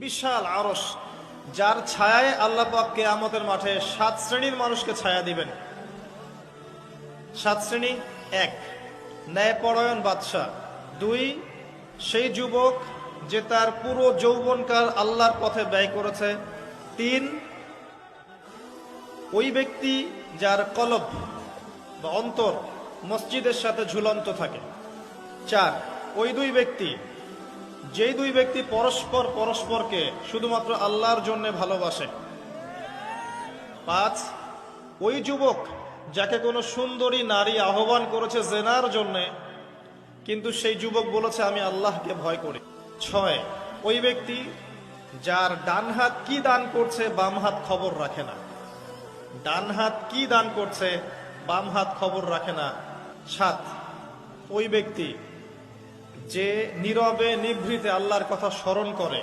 বিশাল আরশ, যার ছায়ায় আল্লাহ পাক কিয়ামতের মাঠে 7 শ্রেণীর মানুষকে ছায়া দিবেন। 7 শ্রেণী: 1, ন্যায়পরায়ণ বাদশা। 2, সেই যুবক যে তার পুরো যৌবনকাল আল্লাহর পথে ব্যয় করেছে। 3, ওই ব্যক্তি যার কলব বা অন্তর মসজিদের সাথে ঝুলন্ত থাকে। 4, ওই যেই দুই ব্যক্তি পরস্পরকে শুধুমাত্র আল্লাহর জন্য ভালোবাসে। 5, ওই যুবক যাকে কোনো সুন্দরী নারী আহ্বান করেছে জেনার জন্য, কিন্তু সেই যুবক বলেছে আমি আল্লাহকে ভয় করি। 6, ওই ব্যক্তি যার ডান হাত কি দান করছে বাম হাত খবর রাখে না। ডান হাত কি দান করছে বাম হাত খবর রাখে না। 7, ওই ব্যক্তি যে নীরবে নিভৃতে আল্লাহর কথা স্মরণ করে।